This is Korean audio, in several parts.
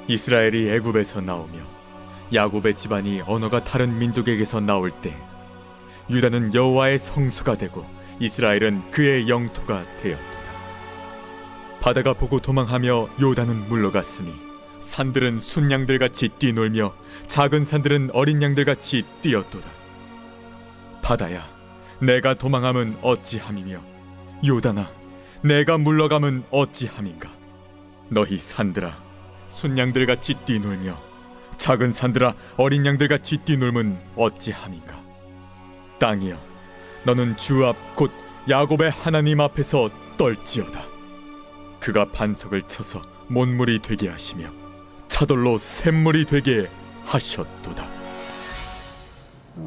이스라엘이 애굽에서 나오며 야곱의 집안이 언어가 다른 민족에게서 나올 때 유다는 여호와의 성소가 되고 이스라엘은 그의 영토가 되었도다. 바다가 보고 도망하며 요단은 물러갔으니 산들은 순양들같이 뛰놀며 작은 산들은 어린 양들같이 뛰었도다. 바다야, 내가 도망함은 어찌함이며 요단아, 내가 물러감은 어찌함인가. 너희 산들아, 순양들같이 뛰놀며 작은 산들아, 어린 양들같이 뛰놀면 어찌함인가. 땅이여, 너는 주 앞 곧 야곱의 하나님 앞에서 떨지어다. 그가 반석을 쳐서 못물이 되게 하시며 차돌로 샘물이 되게 하셨도다.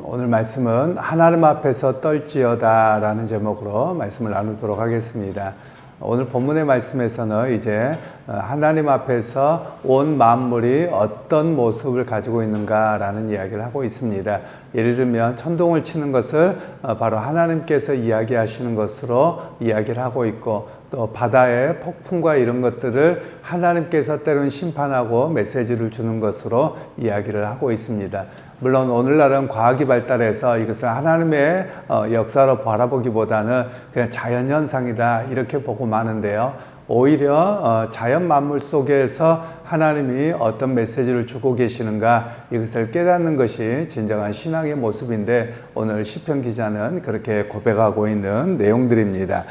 오늘 말씀은 하나님 앞에서 떨지어다 라는 제목으로 말씀을 나누도록 하겠습니다. 오늘 본문의 말씀에서는 이제 하나님 앞에서 온 만물이 어떤 모습을 가지고 있는가 라는 이야기를 하고 있습니다. 예를 들면 천둥을 치는 것을 바로 하나님께서 이야기하시는 것으로 이야기를 하고 있고, 또 바다의 폭풍과 이런 것들을 하나님께서 때로는 심판하고 메시지를 주는 것으로 이야기를 하고 있습니다. 물론 오늘날은 과학이 발달해서 이것을 하나님의 역사로 바라보기보다는 그냥 자연현상이다 이렇게 보고 마는데요. 오히려 자연 만물 속에서 하나님이 어떤 메시지를 주고 계시는가, 이것을 깨닫는 것이 진정한 신앙의 모습인데, 오늘 시편 기자는 그렇게 고백하고 있는 내용들입니다.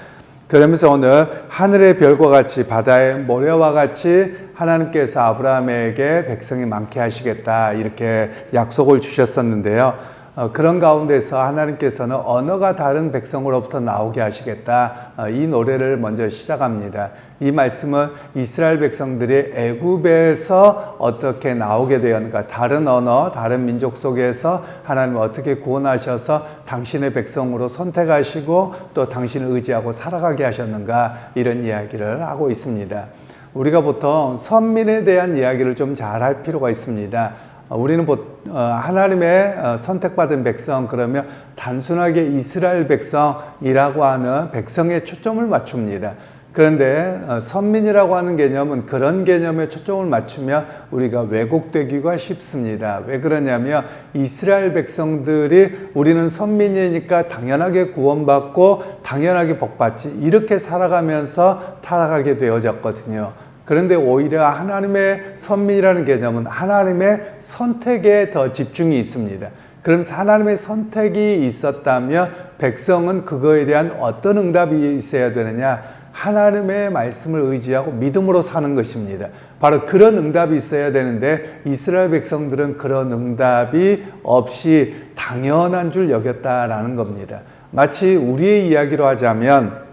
그러면서 오늘 하늘의 별과 같이 바다의 모래와 같이 하나님께서 아브라함에게 백성이 많게 하시겠다 이렇게 약속을 주셨었는데요. 그런 가운데서 하나님께서는 언어가 다른 백성으로부터 나오게 하시겠다, 이 노래를 먼저 시작합니다. 이 말씀은 이스라엘 백성들이 애굽에서 어떻게 나오게 되었는가, 다른 언어, 다른 민족 속에서 하나님 어떻게 구원하셔서 당신의 백성으로 선택하시고 또 당신을 의지하고 살아가게 하셨는가, 이런 이야기를 하고 있습니다. 우리가 보통 선민에 대한 이야기를 좀 잘 할 필요가 있습니다. 우리는 하나님의 선택받은 백성, 그러면 단순하게 이스라엘 백성이라고 하는 백성에 초점을 맞춥니다. 그런데 선민이라고 하는 개념은 그런 개념에 초점을 맞추면 우리가 왜곡되기가 쉽습니다. 왜 그러냐면 이스라엘 백성들이 우리는 선민이니까 당연하게 구원받고 당연하게 복받지, 이렇게 살아가면서 타락하게 되어졌거든요. 그런데 오히려 하나님의 선민이라는 개념은 하나님의 선택에 더 집중이 있습니다. 그럼 하나님의 선택이 있었다면 백성은 그거에 대한 어떤 응답이 있어야 되느냐? 하나님의 말씀을 의지하고 믿음으로 사는 것입니다. 바로 그런 응답이 있어야 되는데 이스라엘 백성들은 그런 응답이 없이 당연한 줄 여겼다라는 겁니다. 마치 우리의 이야기로 하자면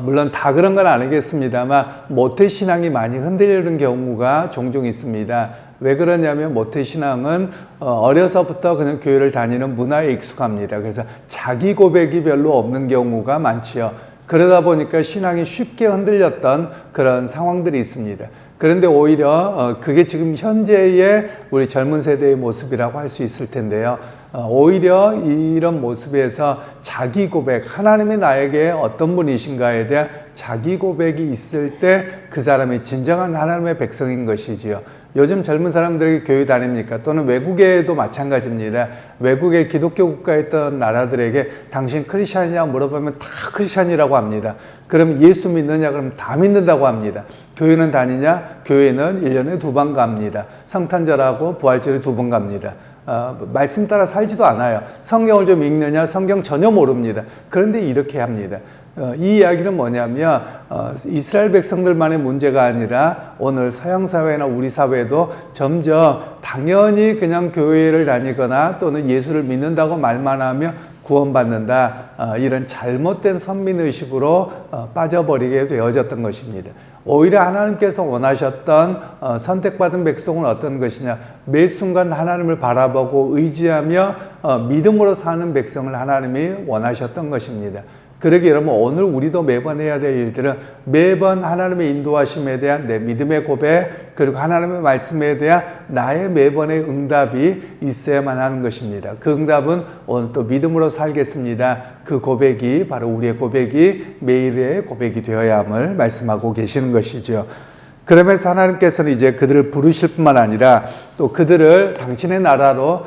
물론 다 그런 건 아니겠습니다만 모태신앙이 많이 흔들리는 경우가 종종 있습니다. 왜 그러냐면 모태신앙은 어려서부터 그냥 교회를 다니는 문화에 익숙합니다. 그래서 자기 고백이 별로 없는 경우가 많지요. 그러다 보니까 신앙이 쉽게 흔들렸던 그런 상황들이 있습니다. 그런데 오히려 그게 지금 현재의 우리 젊은 세대의 모습이라고 할 수 있을 텐데요. 오히려 이런 모습에서 자기 고백, 하나님이 나에게 어떤 분이신가에 대한 자기 고백이 있을 때 그 사람이 진정한 하나님의 백성인 것이지요. 요즘 젊은 사람들에게 교회 다닙니까? 또는 외국에도 마찬가지입니다. 외국의 기독교 국가에 있던 나라들에게 당신 크리스찬이냐고 물어보면 다 크리스찬이라고 합니다. 그럼 예수 믿느냐? 그러면 다 믿는다고 합니다. 교회는 다니냐? 교회는 1년에 2번 갑니다. 성탄절하고 부활절에 2번 갑니다. 말씀 따라 살지도 않아요. 성경을 좀 읽느냐? 성경 전혀 모릅니다. 그런데 이렇게 합니다. 이 이야기는 뭐냐면 이스라엘 백성들만의 문제가 아니라 오늘 서양 사회나 우리 사회도 점점 당연히 그냥 교회를 다니거나 또는 예수를 믿는다고 말만 하면 구원받는다, 이런 잘못된 선민의식으로 빠져버리게 되어졌던 것입니다. 오히려 하나님께서 원하셨던 선택받은 백성은 어떤 것이냐, 매 순간 하나님을 바라보고 의지하며 믿음으로 사는 백성을 하나님이 원하셨던 것입니다. 그러기 여러분, 오늘 우리도 매번 해야 될 일들은 매번 하나님의 인도하심에 대한 내 믿음의 고백, 그리고 하나님의 말씀에 대한 나의 매번의 응답이 있어야만 하는 것입니다. 그 응답은 오늘 또 믿음으로 살겠습니다, 그 고백이 바로 우리의 고백이 매일의 고백이 되어야 함을 말씀하고 계시는 것이죠. 그러면서 하나님께서는 이제 그들을 부르실 뿐만 아니라 또 그들을 당신의 나라로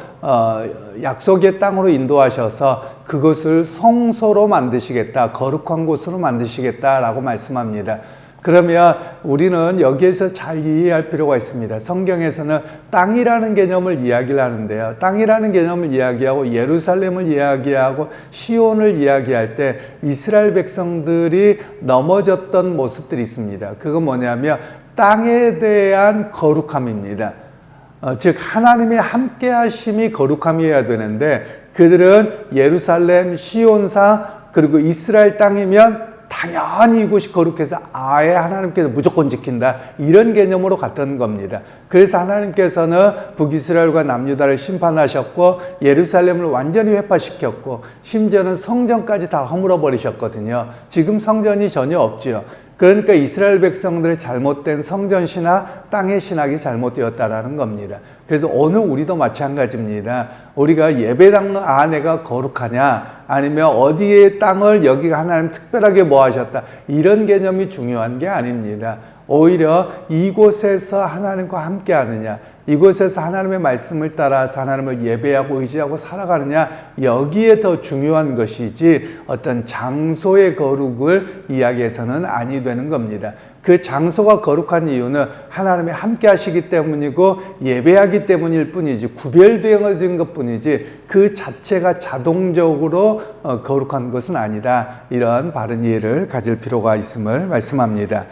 약속의 땅으로 인도하셔서 그것을 성소로 만드시겠다, 거룩한 곳으로 만드시겠다라고 말씀합니다. 그러면 우리는 여기에서 잘 이해할 필요가 있습니다. 성경에서는 땅이라는 개념을 이야기를 하는데요. 땅이라는 개념을 이야기하고 예루살렘을 이야기하고 시온을 이야기할 때 이스라엘 백성들이 넘어졌던 모습들이 있습니다. 그건 뭐냐면 땅에 대한 거룩함입니다. 즉 하나님의 함께 하심이 거룩함이어야 되는데 그들은 예루살렘, 시온사 그리고 이스라엘 땅이면 당연히 이곳이 거룩해서 아예 하나님께서 무조건 지킨다 이런 개념으로 갔던 겁니다. 그래서 하나님께서는 북이스라엘과 남유다를 심판하셨고 예루살렘을 완전히 회파시켰고 심지어는 성전까지 다 허물어 버리셨거든요. 지금 성전이 전혀 없지요. 그러니까 이스라엘 백성들의 잘못된 성전 신학, 땅의 신학이 잘못되었다라는 겁니다. 그래서 오늘 우리도 마찬가지입니다. 우리가 예배당 안에가 거룩하냐 아니면 어디에 땅을 여기가 하나님 특별하게 뭐 하셨다 이런 개념이 중요한 게 아닙니다. 오히려 이곳에서 하나님과 함께 하느냐 이곳에서 하나님의 말씀을 따라서 하나님을 예배하고 의지하고 살아가느냐 여기에 더 중요한 것이지 어떤 장소의 거룩을 이야기해서는 아니 되는 겁니다. 그 장소가 거룩한 이유는 하나님이 함께 하시기 때문이고 예배하기 때문일 뿐이지 구별되어진 것 뿐이지 그 자체가 자동적으로 거룩한 것은 아니다. 이런 바른 이해를 가질 필요가 있음을 말씀합니다.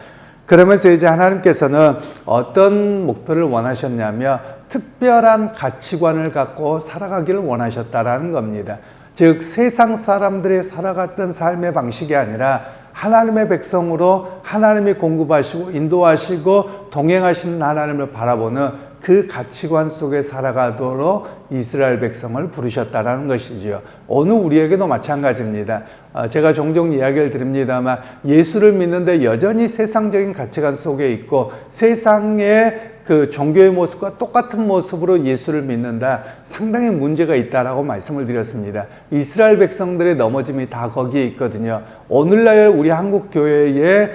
그러면서 이제 하나님께서는 어떤 목표를 원하셨냐면 특별한 가치관을 갖고 살아가기를 원하셨다라는 겁니다. 즉 세상 사람들이 살아갔던 삶의 방식이 아니라 하나님의 백성으로 하나님이 공급하시고 인도하시고 동행하시는 하나님을 바라보는 그 가치관 속에 살아가도록 이스라엘 백성을 부르셨다라는 것이지요. 오늘 우리에게도 마찬가지입니다. 제가 종종 이야기를 드립니다만 예수를 믿는데 여전히 세상적인 가치관 속에 있고 세상의 그 종교의 모습과 똑같은 모습으로 예수를 믿는다. 상당히 문제가 있다라고 말씀을 드렸습니다. 이스라엘 백성들의 넘어짐이 다 거기에 있거든요. 오늘날 우리 한국 교회의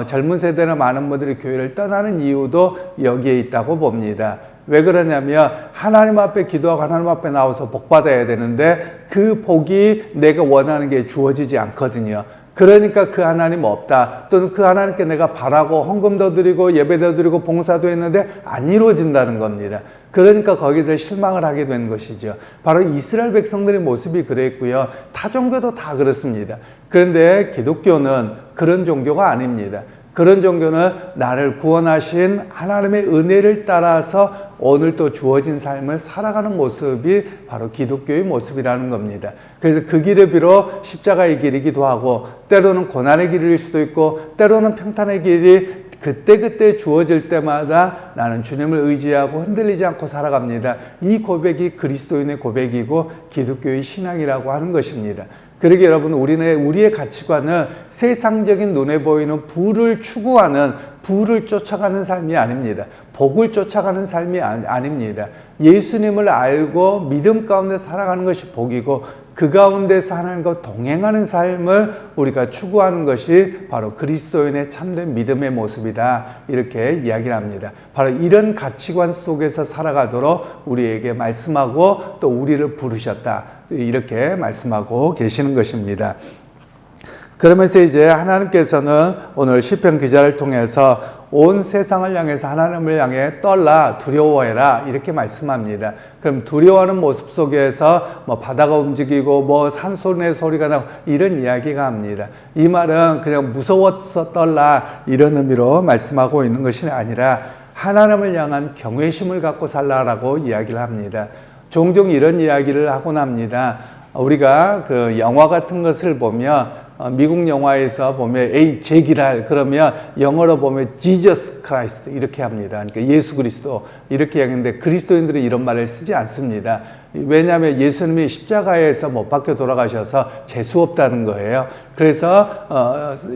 젊은 세대나 많은 분들이 교회를 떠나는 이유도 여기에 있다고 봅니다. 왜 그러냐면 하나님 앞에 기도하고 하나님 앞에 나와서 복 받아야 되는데 그 복이 내가 원하는 게 주어지지 않거든요. 그러니까 그 하나님 없다. 또는 그 하나님께 내가 바라고 헌금도 드리고 예배도 드리고 봉사도 했는데 안 이루어진다는 겁니다. 그러니까 거기서 실망을 하게 된 것이죠. 바로 이스라엘 백성들의 모습이 그랬고요. 타 종교도 다 그렇습니다. 그런데 기독교는 그런 종교가 아닙니다. 그런 종교는 나를 구원하신 하나님의 은혜를 따라서 오늘 또 주어진 삶을 살아가는 모습이 바로 기독교의 모습이라는 겁니다. 그래서 그 길의 비록 십자가의 길이기도 하고 때로는 고난의 길일 수도 있고 때로는 평탄의 길이 그때그때 주어질 때마다 나는 주님을 의지하고 흔들리지 않고 살아갑니다. 이 고백이 그리스도인의 고백이고 기독교의 신앙이라고 하는 것입니다. 그러게 여러분 우리의 가치관은 세상적인 눈에 보이는 부를 추구하는 부를 쫓아가는 삶이 아닙니다. 복을 쫓아가는 삶이 아닙니다. 예수님을 알고 믿음 가운데 살아가는 것이 복이고 그 가운데서 하나님과 동행하는 삶을 우리가 추구하는 것이 바로 그리스도인의 참된 믿음의 모습이다. 이렇게 이야기를 합니다. 바로 이런 가치관 속에서 살아가도록 우리에게 말씀하고 또 우리를 부르셨다. 이렇게 말씀하고 계시는 것입니다. 그러면서 이제 하나님께서는 오늘 시편 기자를 통해서 온 세상을 향해서 하나님을 향해 떨라 두려워해라 이렇게 말씀합니다. 그럼 두려워하는 모습 속에서 뭐 바다가 움직이고 뭐 산소의 소리가 나고 이런 이야기가 합니다. 이 말은 그냥 무서워서 떨라 이런 의미로 말씀하고 있는 것이 아니라 하나님을 향한 경외심을 갖고 살라라고 이야기를 합니다. 종종 이런 이야기를 하곤 합니다. 우리가 그 영화 같은 것을 보면 미국 영화에서 보면 제기랄 그러면 영어로 보면 Jesus Christ 이렇게 합니다. 그러니까 예수 그리스도 이렇게 하는데 그리스도인들은 이런 말을 쓰지 않습니다. 왜냐하면 예수님이 십자가에서 못 박혀 돌아가셔서 재수 없다는 거예요. 그래서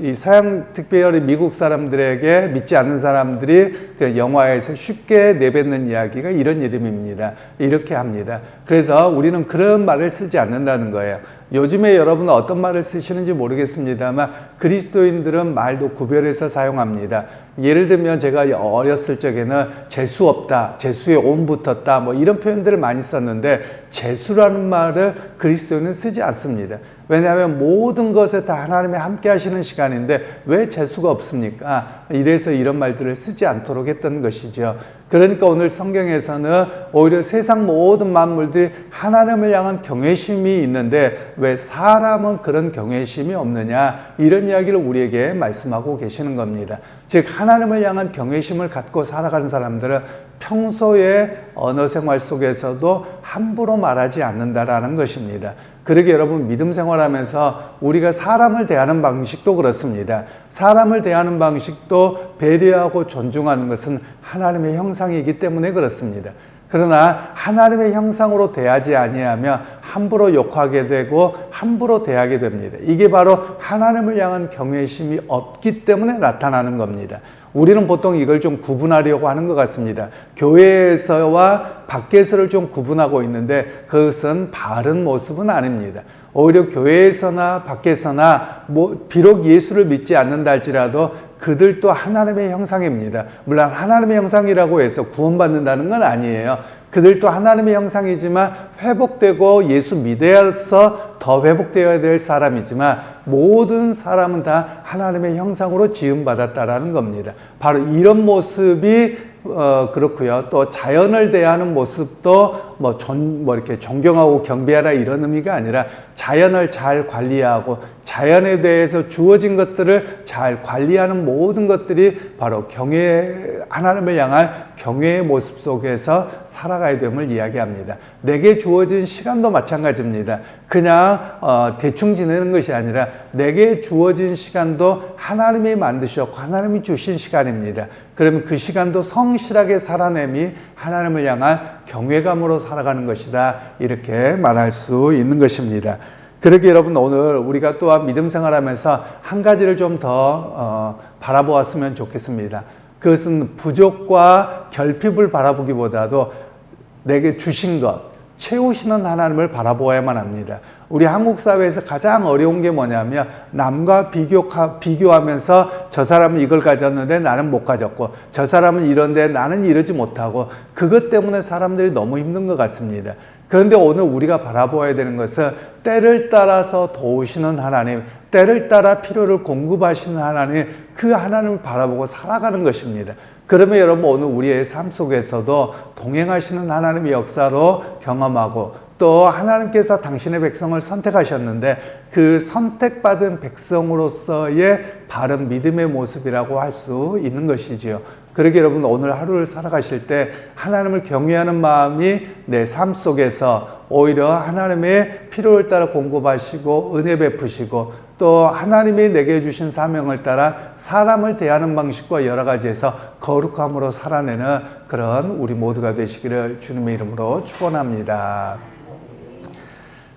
이 서양 특별히 미국 사람들에게 믿지 않는 사람들이 그 영화에서 쉽게 내뱉는 이야기가 이런 이름입니다. 이렇게 합니다. 그래서 우리는 그런 말을 쓰지 않는다는 거예요. 요즘에 여러분은 어떤 말을 쓰시는지 모르겠습니다만 그리스도인들은 말도 구별해서 사용합니다. 예를 들면 제가 어렸을 적에는 재수 없다, 재수에 온 붙었다, 뭐 이런 표현들을 많이 썼는데 재수라는 말을 그리스도인은 쓰지 않습니다. 왜냐하면 모든 것에 다 하나님이 함께 하시는 시간인데 왜 재수가 없습니까? 이래서 이런 말들을 쓰지 않도록 했던 것이죠. 그러니까 오늘 성경에서는 오히려 세상 모든 만물들이 하나님을 향한 경외심이 있는데 왜 사람은 그런 경외심이 없느냐, 이런 이야기를 우리에게 말씀하고 계시는 겁니다. 즉 하나님을 향한 경외심을 갖고 살아가는 사람들은 평소에 언어 생활 속에서도 함부로 말하지 않는다라는 것입니다. 그러게 여러분, 믿음 생활하면서 우리가 사람을 대하는 방식도 그렇습니다. 사람을 대하는 방식도 배려하고 존중하는 것은 하나님의 형상이기 때문에 그렇습니다. 그러나 하나님의 형상으로 대하지 아니하면 함부로 욕하게 되고 함부로 대하게 됩니다. 이게 바로 하나님을 향한 경외심이 없기 때문에 나타나는 겁니다. 우리는 보통 이걸 좀 구분하려고 하는 것 같습니다. 교회에서와 밖에서를 좀 구분하고 있는데 그것은 바른 모습은 아닙니다. 오히려 교회에서나 밖에서나 비록 예수를 믿지 않는다 할지라도 그들도 하나님의 형상입니다. 물론 하나님의 형상이라고 해서 구원받는다는 건 아니에요. 그들도 하나님의 형상이지만 회복되고 예수 믿어서 더 회복되어야 될 사람이지만 모든 사람은 다 하나님의 형상으로 지음받았다라는 겁니다. 바로 이런 모습이 그렇고요. 또 자연을 대하는 모습도 이렇게 존경하고 경배하라 이런 의미가 아니라 자연을 잘 관리하고 자연에 대해서 주어진 것들을 잘 관리하는 모든 것들이 바로 하나님을 향한 경외의 모습 속에서 살아가야 됨을 이야기합니다. 내게 주어진 시간도 마찬가지입니다. 그냥 대충 지내는 것이 아니라 내게 주어진 시간도 하나님이 만드셨고 하나님이 주신 시간입니다. 그러면 그 시간도 성실하게 살아내미 하나님을 향한 경외감으로 살아가는 것이다, 이렇게 말할 수 있는 것입니다. 그러게 여러분, 오늘 우리가 또한 믿음 생활하면서 한 가지를 좀 더 바라보았으면 좋겠습니다. 그것은 부족과 결핍을 바라보기보다도 내게 주신 것, 채우시는 하나님을 바라보아야만 합니다. 우리 한국 사회에서 가장 어려운 게 뭐냐면 남과 비교하면서 저 사람은 이걸 가졌는데 나는 못 가졌고 저 사람은 이런데 나는 이러지 못하고, 그것 때문에 사람들이 너무 힘든 것 같습니다. 그런데 오늘 우리가 바라보아야 되는 것은 때를 따라서 도우시는 하나님, 때를 따라 필요를 공급하시는 하나님, 그 하나님을 바라보고 살아가는 것입니다. 그러면 여러분, 오늘 우리의 삶 속에서도 동행하시는 하나님의 역사로 경험하고 또 하나님께서 당신의 백성을 선택하셨는데 그 선택받은 백성으로서의 바른 믿음의 모습이라고 할 수 있는 것이지요. 그러게 여러분, 오늘 하루를 살아가실 때 하나님을 경외하는 마음이 내 삶 속에서 오히려 하나님의 필요를 따라 공급하시고 은혜 베푸시고 또 하나님이 내게 주신 사명을 따라 사람을 대하는 방식과 여러 가지에서 거룩함으로 살아내는 그런 우리 모두가 되시기를 주님의 이름으로 축원합니다.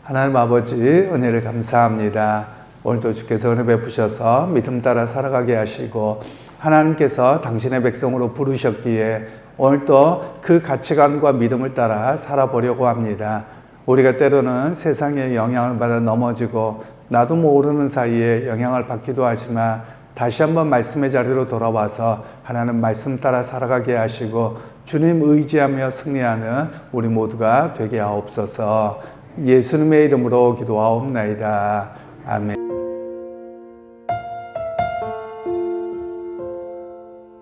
하나님 아버지, 은혜를 감사합니다. 오늘도 주께서 은혜 베푸셔서 믿음 따라 살아가게 하시고 하나님께서 당신의 백성으로 부르셨기에 오늘도 그 가치관과 믿음을 따라 살아보려고 합니다. 우리가 때로는 세상의 영향을 받아 넘어지고 나도 모르는 사이에 영향을 받기도 하지만 다시 한번 말씀의 자리로 돌아와서 하나님 말씀 따라 살아가게 하시고 주님 의지하며 승리하는 우리 모두가 되게 하옵소서. 예수님의 이름으로 기도하옵나이다. 아멘.